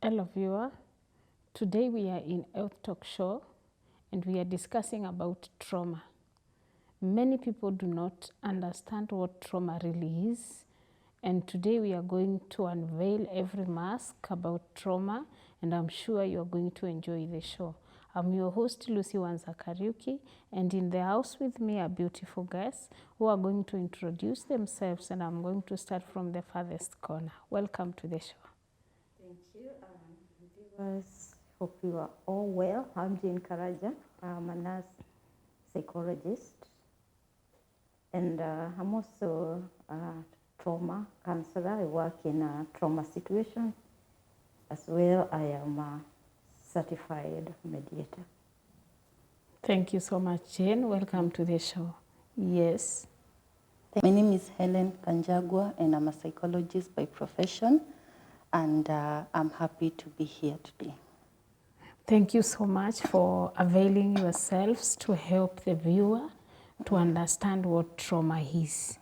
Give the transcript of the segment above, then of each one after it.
Hello viewer, today we are in Health Talk Show and we are discussing about trauma. Many people do not understand what trauma really is, and today we are going to unveil every mask about trauma, and I'm sure you are going to enjoy the show. I'm your host Lucy Wanzakariuki, and in the house with me are beautiful guests who are going to introduce themselves, and I'm going to start from the farthest corner. Welcome to the show. Thank you. Viewers, hope you are all well. I'm Jane Karaja. I'm a nurse psychologist, and I'm also a trauma counselor. I work in a trauma situation. As well, I am a certified mediator. Thank you so much, Jane. Welcome to the show. Yes. My name is Helen Kanjagwa, and I'm a psychologist by profession, and I'm happy to be here today. Thank you so much for availing yourselves to help the viewer to understand what trauma is.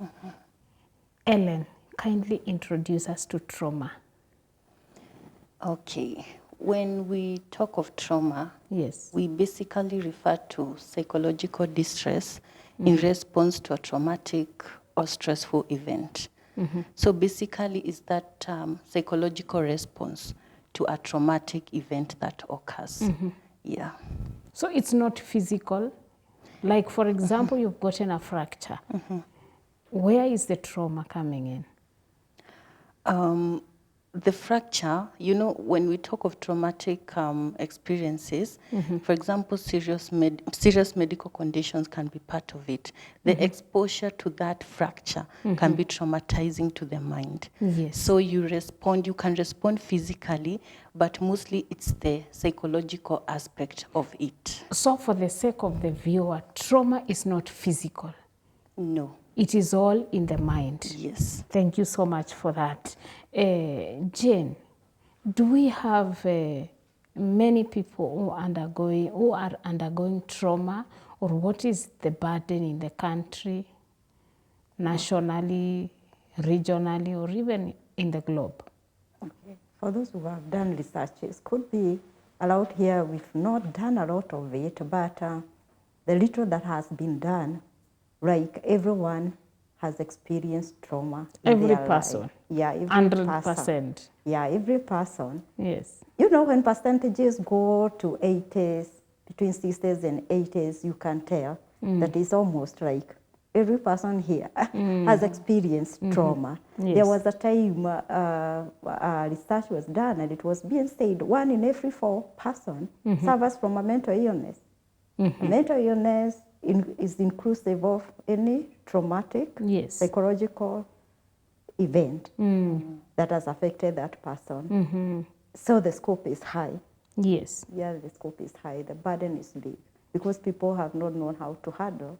Ellen, kindly introduce us to trauma. Okay, when we talk of trauma, Yes. we basically refer to psychological distress in response to a traumatic or stressful event. So basically it's that psychological response to a traumatic event that occurs. Yeah. So it's not physical. Like, for example, you've gotten a fracture. Where is the trauma coming in? The fracture, you know, when we talk of traumatic experiences, for example, serious medical conditions can be part of it. The exposure to that fracture can be traumatizing to the mind. Yes. So you can respond physically, but mostly it's the psychological aspect of it. So for the sake of the viewer, trauma is not physical. No. It is all in the mind. Yes. Thank you so much for that. Jane, do we have many people who are undergoing trauma, or what is the burden in the country, nationally, regionally, or even in the globe? Okay. For those who have done researches, could be allowed here. We've not done a lot of it, but the little that has been done, like everyone has experienced trauma in Every their person. life. Yeah, every 100%. person. Yeah, every person. Yes. You know, when percentages go to 80s, between 60s and 80s, you can tell that it's almost like every person here has experienced trauma. Yes. There was a time research was done, and it was being said 1 in every 4 person suffers from a mental illness. A mental illness is inclusive of any traumatic, Yes. psychological event that has affected that person. So the scope is high. Yes. Yeah, the scope is high. The burden is big because people have not known how to handle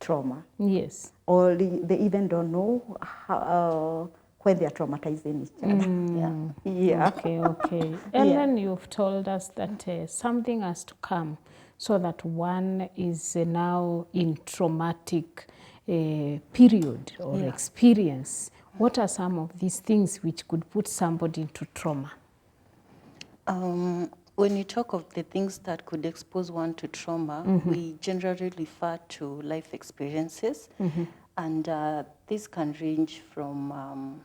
trauma. Yes. Or they even don't know how, when they are traumatizing each other. Yeah. Okay. And then you've told us that something has to come so that one is now in traumatic period or experience. What are some of these things which could put somebody into trauma? When you talk of the things that could expose one to trauma, we generally refer to life experiences. And this can range from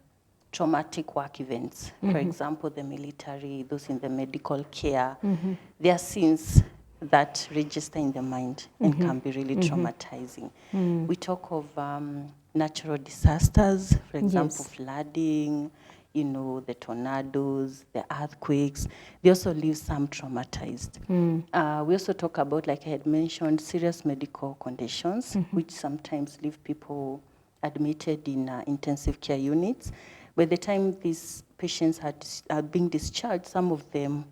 traumatic work events. For example, the military, those in the medical care. There are scenes that register in the mind and can be really traumatizing. We talk of natural disasters, for example, flooding, you know, the tornadoes, the earthquakes. They also leave some traumatized. We also talk about, like I had mentioned, serious medical conditions, which sometimes leave people admitted in intensive care units. By the time these patients are being discharged, some of them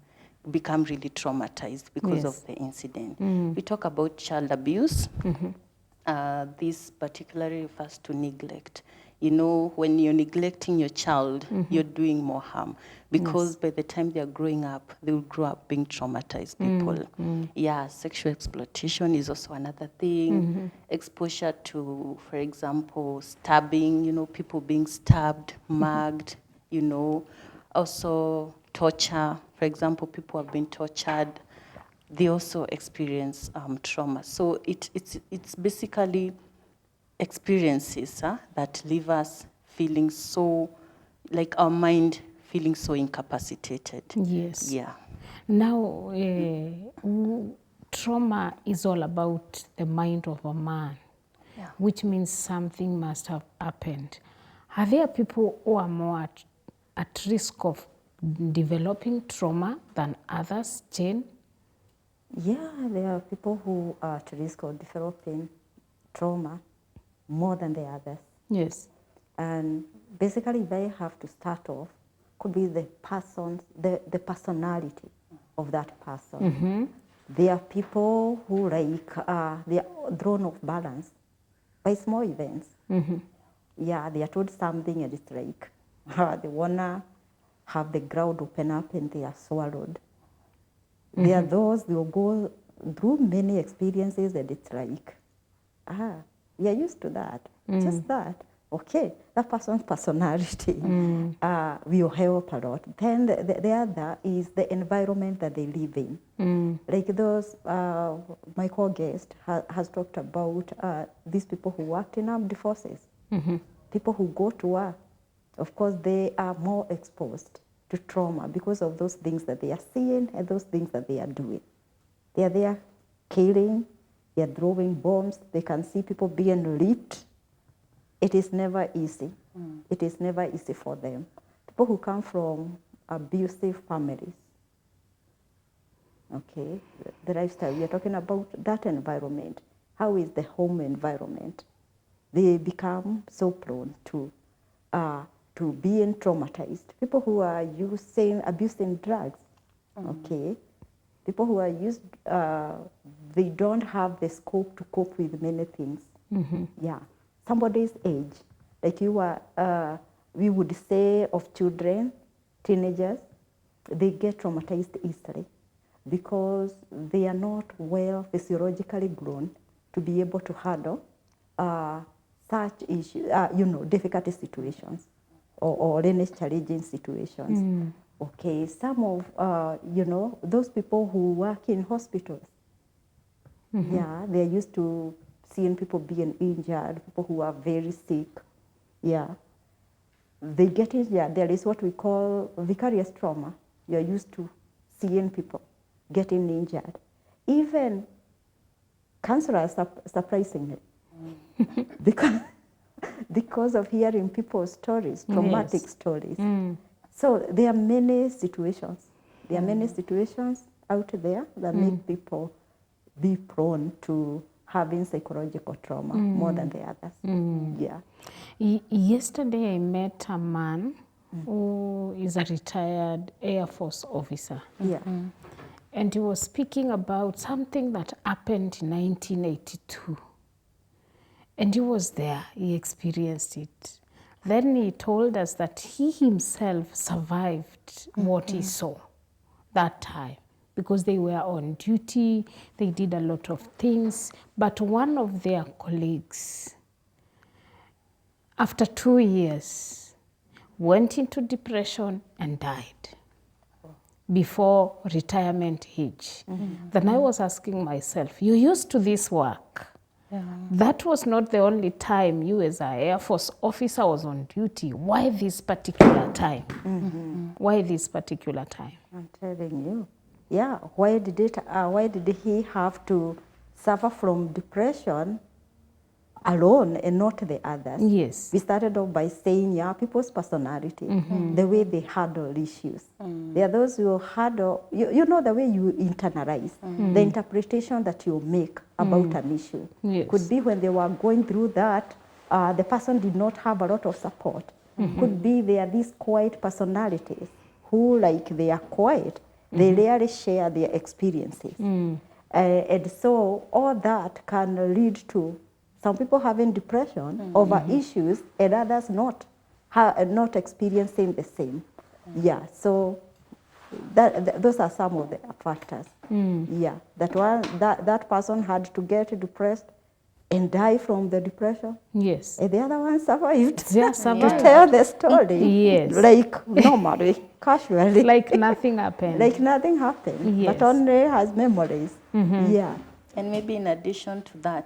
become really traumatized because of the incident. We talk about child abuse. This particularly refers to neglect. You know, when you're neglecting your child, you're doing more harm because by the time they're growing up, they will grow up being traumatized people. Yeah, sexual exploitation is also another thing. Exposure to, for example, stabbing, you know, people being stabbed, mugged, you know. Also torture. For example, people have been tortured. They also experience trauma. So it's basically experiences that leave us feeling so, like our mind feeling so incapacitated. Yes. Yeah. Now, trauma is all about the mind of a man, Yeah. which means something must have happened. Are there people who are more at risk of developing trauma than others, Jane? Yeah, there are people who are at risk of developing trauma more than the others. Yes. And basically, if I have to start off, could be the the personality of that person. Mm-hmm. There are people who they are thrown off balance by small events. Mm-hmm. Yeah, they are told something and it's like they wanna have the ground open up and they are swallowed. Mm-hmm. There are those they will go through many experiences and it's like, we are used to that. Just that. Okay, that person's personality will help a lot. Then the other is the environment that they live in. Like those, my co-guest has talked about these people who worked in armed forces. People who go to work, of course, they are more exposed to trauma because of those things that they are seeing and those things that they are doing. They are there killing, they are throwing bombs, they can see people being raped. It is never easy. It is never easy for them. People who come from abusive families, okay, the lifestyle, we are talking about that environment. How is the home environment? They become so prone to being traumatized. People who are abusing drugs, okay, people who are they don't have the scope to cope with many things. Yeah. Somebody's age, like you are, we would say of children, teenagers, they get traumatized easily because they are not well physiologically grown to be able to handle such issues, difficult situations or any challenging situations. Okay, some of, those people who work in hospitals, yeah, they're used to seeing people being injured, people who are very sick. Yeah. They get injured. There is what we call vicarious trauma. You're used to seeing people getting injured. Even counselors, surprisingly, because of hearing people's stories, traumatic stories. So there are many situations. There are many situations out there that make people be prone to having psychological trauma more than the others. Yeah. Yesterday I met a man who is a retired Air Force officer. Yeah. And he was speaking about something that happened in 1982. And he was there, he experienced it. Then he told us that he himself survived what he saw that time because they were on duty, they did a lot of things. But one of their colleagues, after 2 years, went into depression and died before retirement age. Then I was asking myself, you're used to this work. That was not the only time you as an Air Force officer was on duty. Why this particular time? Why this particular time? I'm telling you. Yeah, why did he have to suffer from depression alone and not the others? Yes. We started off by saying, people's personality, the way they handle issues. There are those who handle, the way you internalize, the interpretation that you make about an issue. Yes. Could be when they were going through that, the person did not have a lot of support. Could be they are these quiet personalities who, like, they are quiet. They rarely share their experiences. And so all that can lead to some people having depression over issues and others not experiencing the same. Yeah, so those are some of the factors. Yeah, that person had to get depressed and die from the depression. Yes. And the other one survived. They are To survived. tell the story, Yes. like normally, casually. Like nothing happened. Like nothing happened, Yes. but only has memories. Yeah. And maybe in addition to that,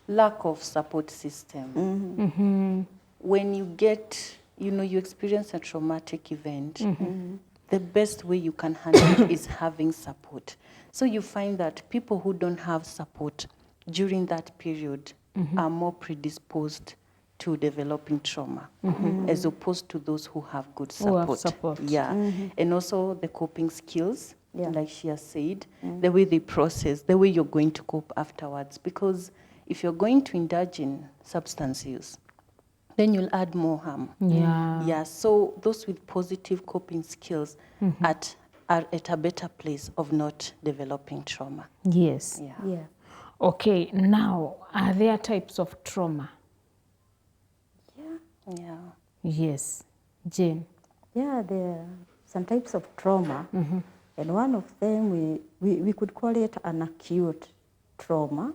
lack of support system. When you get, you experience a traumatic event, the best way you can handle it is having support. So you find that people who don't have support during that period are more predisposed to developing trauma, as opposed to those who have good Who support. have support. Yeah, and also the coping skills, Yeah. like she has said, the way they process, the way you're going to cope afterwards. Because if you're going to indulge in substance use, then you'll add more harm. Yeah. Yeah, so those with positive coping skills are at a better place of not developing trauma. Yes. Yeah. Yeah. Okay, now, are there types of trauma? Yeah. Yes. Jane. Yeah, there are some types of trauma, and one of them we could call it an acute trauma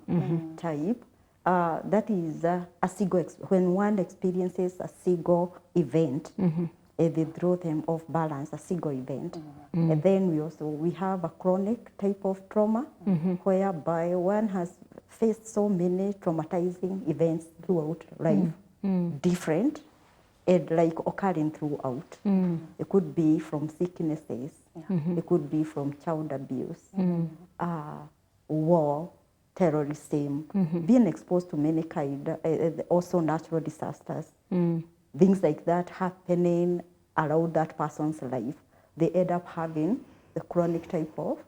type. That is a SIGO, when one experiences a SIGO event, they throw them off balance, a SIGO event. And then we have a chronic type of trauma, whereby one has faced so many traumatizing events throughout life, different, and like occurring throughout. It could be from sicknesses, it could be from child abuse, war, terrorism, being exposed to many kind, also natural disasters, things like that happening around that person's life. They end up having the chronic type of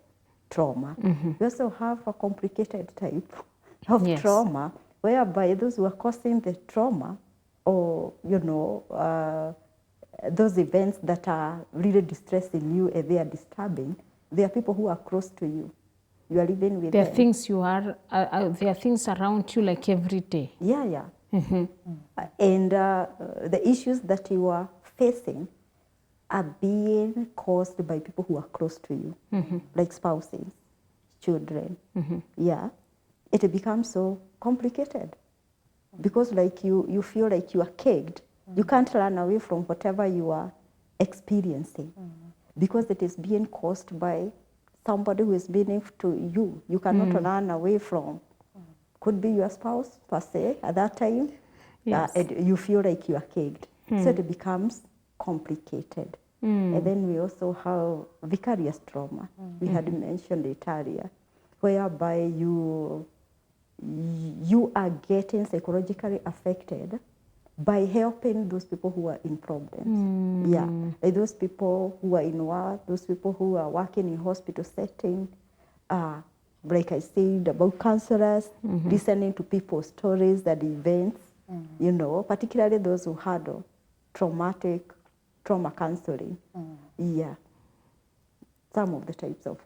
trauma. We also have a complicated type of Yes. trauma, whereby those who are causing the trauma, or those events that are really distressing you and they are disturbing, they are people who are close to you. You are living with There are them. things there are things around you like every day. Yeah, yeah. And the issues that you are facing are being caused by people who are close to you, like spouses, children. Yeah. It becomes so complicated because like you feel like you are caged. You can't run away from whatever you are experiencing because it is being caused by somebody who is beneath to you. You cannot run away from. Could be your spouse per se at that time. Yes. And you feel like you are caged. So it becomes complicated. And then we also have vicarious trauma. We had mentioned it earlier, whereby you are getting psychologically affected by helping those people who are in problems. Yeah, like those people who are in war, those people who are working in hospital setting, like I said about counselors, listening to people's stories and events, particularly those who handle trauma counseling. Yeah, some of the types of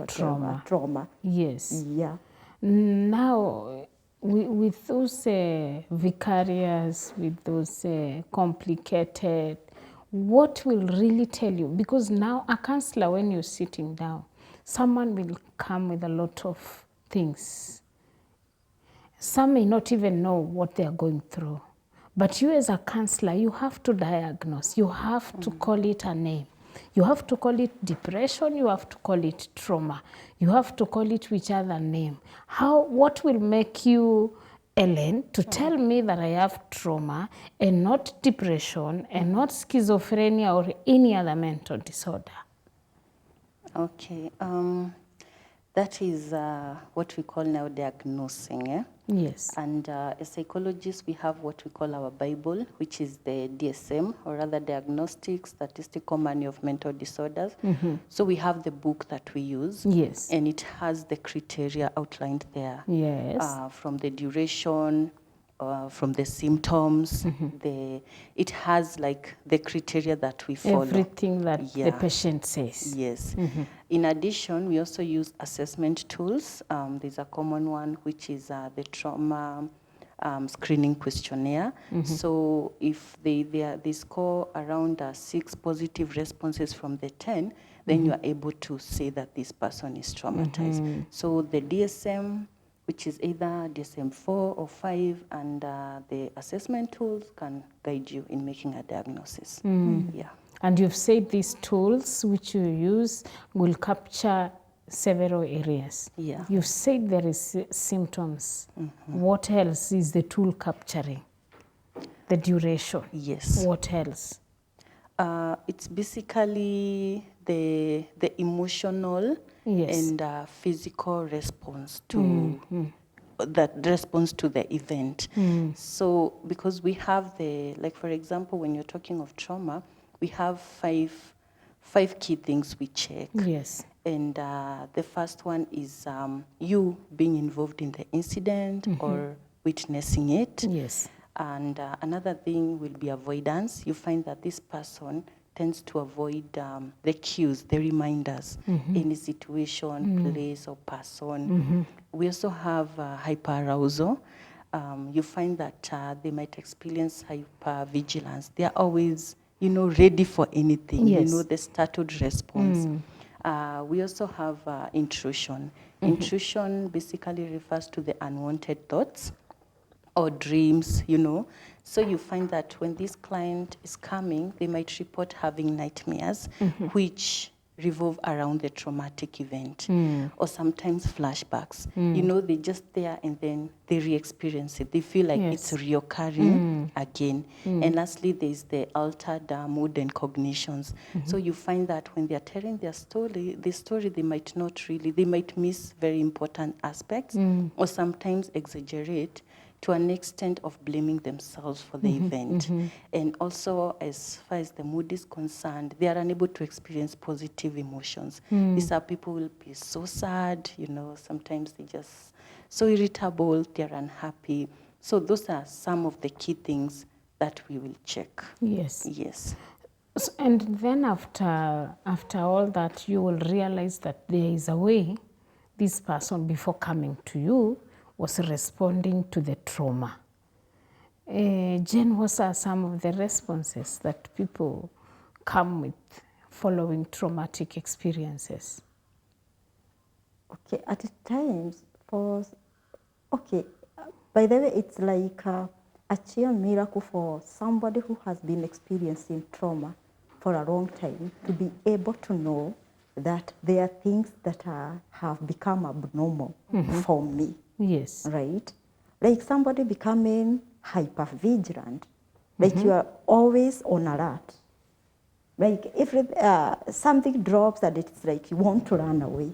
trauma. Yes. Yeah. Now, with those vicarious, with those complicated, what will really tell you? Because now a counselor, when you're sitting down, someone will come with a lot of things. Some may not even know what they are going through. But you as a counselor, you have to diagnose. You have to call it a name. You have to call it depression. You have to call it trauma. You have to call it which other name. What will make you, Ellen, to tell me that I have trauma and not depression and not schizophrenia or any other mental disorder? Okay. That is what we call now diagnosing. Eh? Yes. And as psychologists, we have what we call our Bible, which is the DSM, or rather Diagnostic Statistical Manual of Mental Disorders. So we have the book that we use. Yes. And it has the criteria outlined there. Yes. From the duration, from the symptoms. It has like the criteria that we follow. Everything that the patient says. Yes. In addition, we also use assessment tools. There's a common one, which is the trauma screening questionnaire. So if they score around 6 positive responses from the 10, then you are able to say that this person is traumatized. So the DSM, which is either DSM-4 or 5, and the assessment tools can guide you in making a diagnosis. Yeah. And you've said these tools which you use will capture several areas. Yeah. You've said there is symptoms. What else is the tool capturing? The duration. Yes. What else? It's basically the emotional Yes. and physical response to that response to the event. So because we have like for example, when you're talking of trauma, we have five key things we check. Yes. And the first one is you being involved in the incident or witnessing it. Yes. And another thing will be avoidance. You find that this person tends to avoid the cues, the reminders, any situation, place, or person. We also have hyperarousal. You find that they might experience hypervigilance. They are always, ready for anything. Yes. The startled response. We also have intrusion. Intrusion basically refers to the unwanted thoughts or dreams, So you find that when this client is coming, they might report having nightmares, which revolve around the traumatic event, or sometimes flashbacks. They just there and then they re-experience it. They feel like it's reoccurring again. And lastly, there's the altered mood and cognitions. So you find that when they're telling their story, they might miss very important aspects, or sometimes exaggerate to an extent of blaming themselves for the event. And also, as far as the mood is concerned, they are unable to experience positive emotions. These are people who will be so sad, sometimes they just so irritable, they're unhappy. So those are some of the key things that we will check. Yes. Yes. And then after all that, you will realize that there is a way this person, before coming to you, was responding to the trauma. Jen, what are some of the responses that people come with following traumatic experiences? Okay, at times, by the way, it's like a sheer miracle for somebody who has been experiencing trauma for a long time to be able to know that there are things that have become abnormal for me. Yes. Right? Like somebody becoming hypervigilant, like you are always on alert. Like if something drops and it's like you want to run away,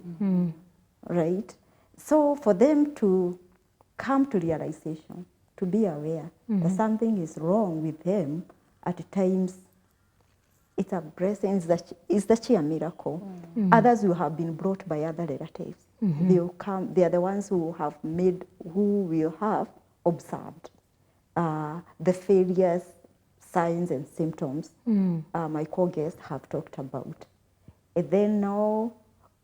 right? So for them to come to realization, to be aware that something is wrong with them, at times it's a blessing, it's the sheer miracle. Others will have been brought by other relatives. They will come, they are the ones who will have observed the various signs and symptoms my co-guests have talked about. And then now,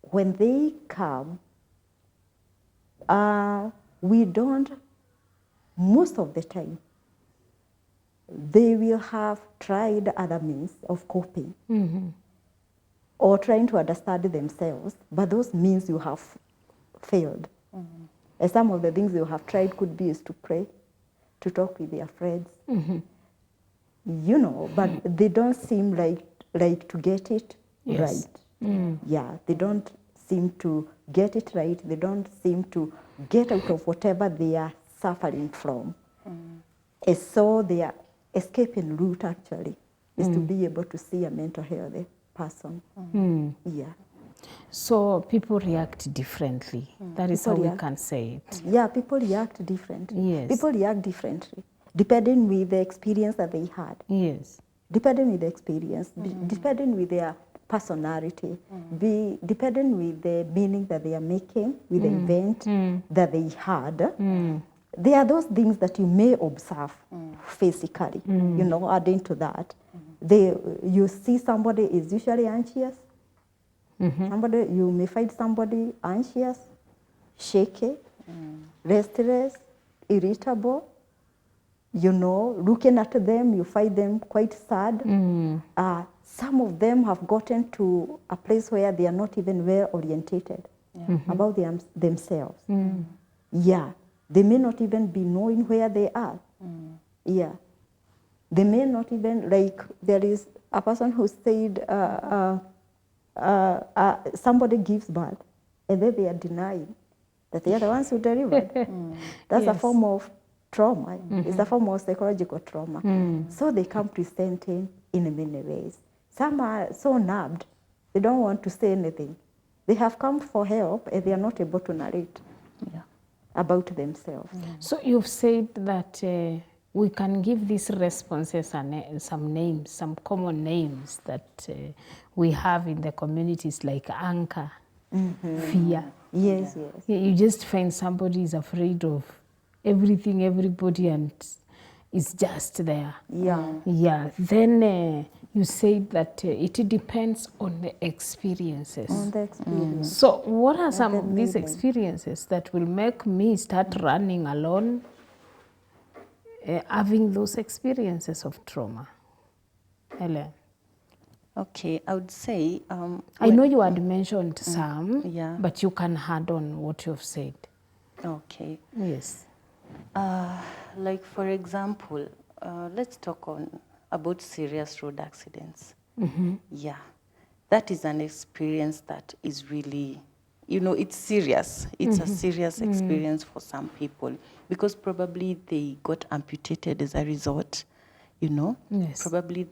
when they come, we don't, most of the time, they will have tried other means of coping or trying to understand themselves, but those means you have failed. And some of the things you have tried could be is to pray, to talk with their friends, but they don't seem like to get it right. Yeah, they don't seem to get it right. They don't seem to get out of whatever they are suffering from. And so their escaping route actually is to be able to see a mental healthy person. Yeah. So people react differently. That is how we can say it. Yeah, people react differently. Yes. People react differently, depending with the experience that they had. Yes. Depending with the experience, depending with their personality, depending with the meaning that they are making with the event that they had. There are those things that you may observe physically, adding to that. You see somebody is usually anxious. You may find somebody anxious, shaky, restless, irritable, you know, looking at them, you find them quite sad. Some of them have gotten to a place where they are not even well orientated about themselves. Yeah, they may not even be knowing where they are. Yeah, they may not even, like, there is a person who said somebody gives birth and then they are denying that they are the ones who delivered. That's a form of trauma. It's a form of psychological trauma. So they come presenting in many ways. Some are so numbed, they don't want to say anything. They have come for help and they are not able to narrate about themselves. So you've said that we can give these responses some names, some common names that we have in the communities, like anger, fear. Yes. You just find somebody is afraid of everything, everybody, and is just there. Yeah. Then you said that it depends on the experiences. On the experience. So what are some of these experiences that will make me start running alone, having those experiences of trauma? Helen? Okay, I would say... I know you had mentioned some, yeah. but you can add on what you've said. Okay. Yes. Like, for example, let's talk about serious road accidents. Yeah, that is an experience that is really, you know, it's serious. It's a serious experience for some people because probably they got amputated as a result, you know. Yes. Probably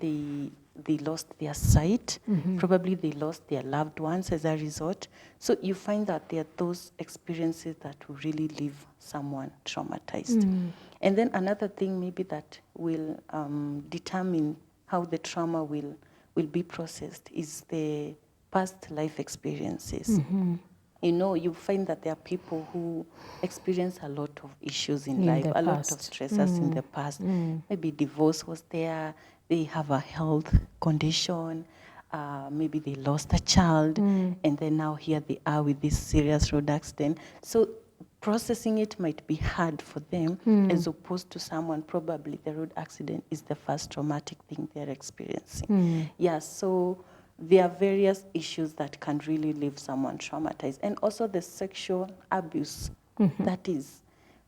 they lost their sight. Probably they lost their loved ones as a result. So you find that there are those experiences that will really leave someone traumatized. And then another thing maybe that will determine how the trauma will be processed is the past life experiences. You know, you find that there are people who experience a lot of issues in life, a lot of stressors in the past. Maybe divorce was there, they have a health condition, maybe they lost a child, and then now here they are with this serious road accident. So processing it might be hard for them as opposed to someone, probably the road accident is the first traumatic thing they're experiencing. Yeah, so there are various issues that can really leave someone traumatized. And also the sexual abuse, that is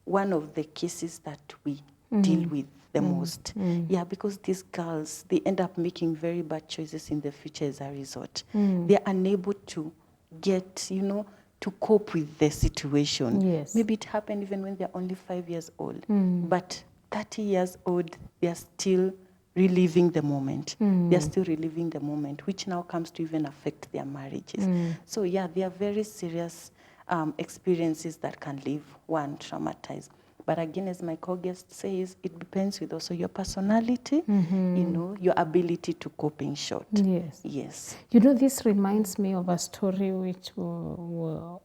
one of the cases that we deal with the most. Yeah, because these girls, they end up making very bad choices in the future as a result. They're unable to get, you know, to cope with the situation. Yes. Maybe it happened even when they're only 5 years old. But 30 years old, they're still reliving the moment. They're still reliving the moment, which now comes to even affect their marriages. So yeah, there are very serious experiences that can leave one traumatized. But again, as my co-guest says, it depends with also your personality, you know, your ability to cope, in short. Yes. Yes. You know, this reminds me of a story which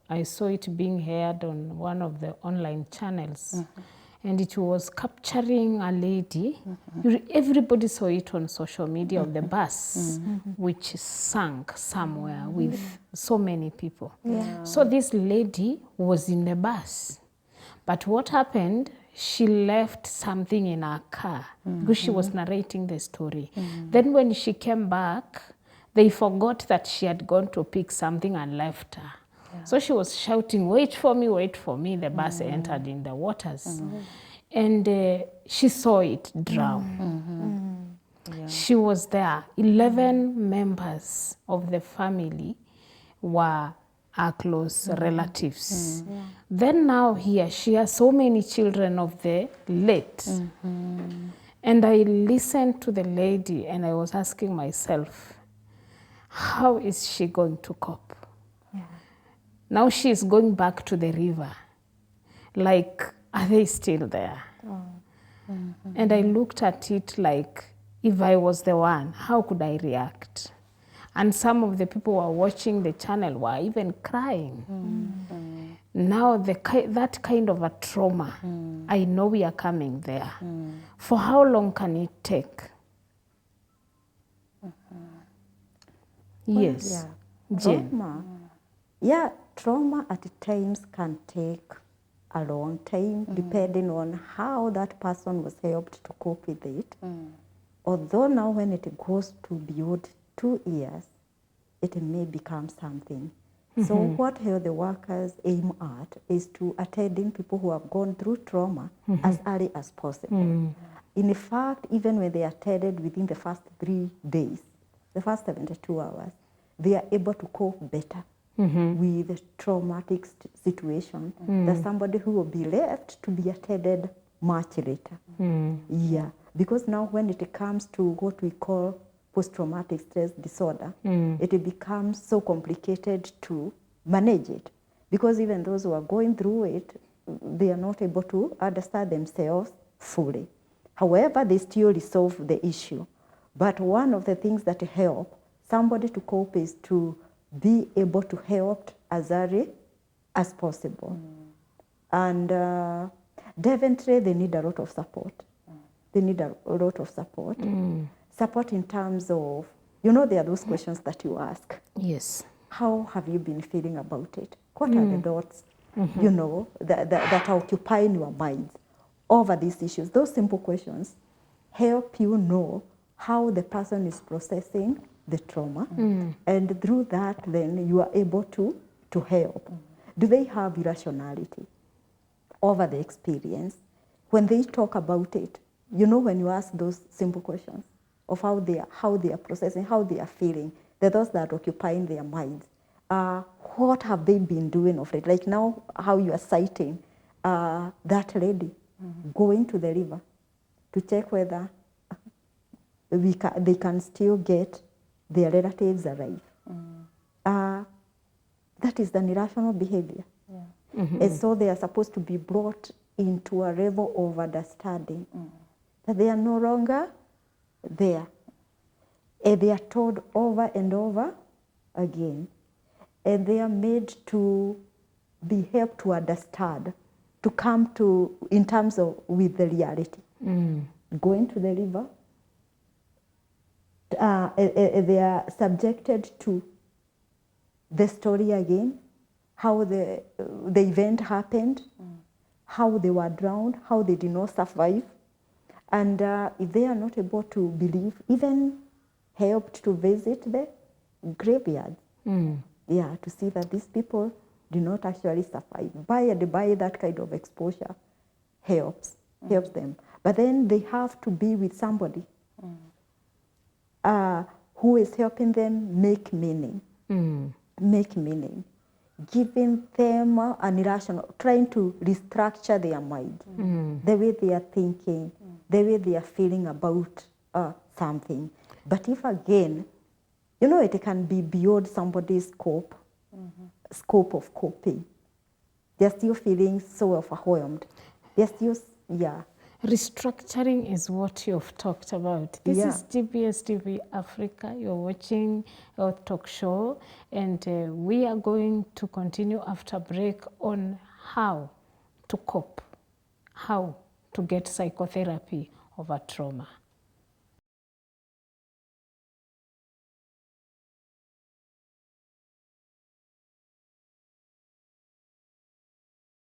I saw it being aired on one of the online channels. And it was capturing a lady. Everybody saw it on social media of the bus, which sank somewhere with so many people. So this lady was in the bus. But what happened, she left something in her car because she was narrating the story. Then when she came back, they forgot that she had gone to pick something and left her. So she was shouting, wait for me, wait for me. The bus entered in the waters. And she saw it drown. She was there. 11 members of the family were her close relatives. Then now here, she has so many children of the late. And I listened to the lady and I was asking myself, how is she going to cope? Now she is going back to the river. Like, are they still there? And I looked at it like, if I was the one, how could I react? And some of the people who were watching the channel were even crying. Now that kind of a trauma, I know we are coming there. For how long can it take? Yes. Yeah. Jane. Trauma. Yeah, trauma at times can take a long time, depending on how that person was helped to cope with it. Although now when it goes to beyond 2 years, it may become something. So what health workers aim at is to attending people who have gone through trauma as early as possible. In fact, even when they are attended within the first 3 days, the first 72 hours, they are able to cope better with the traumatic situation than somebody who will be left to be attended much later. Yeah, because now when it comes to what we call post-traumatic stress disorder, it becomes so complicated to manage it. Because even those who are going through it, they are not able to understand themselves fully. However, they still resolve the issue. But one of the things that help somebody to cope is to be able to help as early as possible. And definitely they need a lot of support. They need a lot of support. Support in terms of, you know, there are those questions that you ask. Yes. How have you been feeling about it? What are the thoughts, you know, that occupy in your mind over these issues? Those simple questions help you know how the person is processing the trauma. And through that, then you are able to help. Do they have irrationality over the experience? When they talk about it, you know, when you ask those simple questions of how they are processing, how they are feeling, the thoughts that are occupying their minds, what have they been doing of it? Like now, how you are citing that lady going to the river to check whether they can still get their relatives alive. That is an irrational behavior. And so they are supposed to be brought into a level of understanding that they are no longer there. And they are told over and over again. And they are made to be helped to understand, to come to, in terms of with the reality. Going to the river, they are subjected to the story again, how the event happened, how they were drowned, how they did not survive. And if they are not able to believe, even helped to visit the graveyard, yeah, to see that these people do not actually survive. By that kind of exposure helps them. But then they have to be with somebody who is helping them make meaning, giving them an irrational, trying to restructure their mind, the way they are thinking, the way they are feeling about something. But if again, you know, it can be beyond somebody's scope of coping. They're still feeling so overwhelmed. They're still, yeah. Restructuring is what you've talked about. This is GPS TV Africa. You're watching our talk show, and we are going to continue after break on how to cope, how to get psychotherapy over trauma.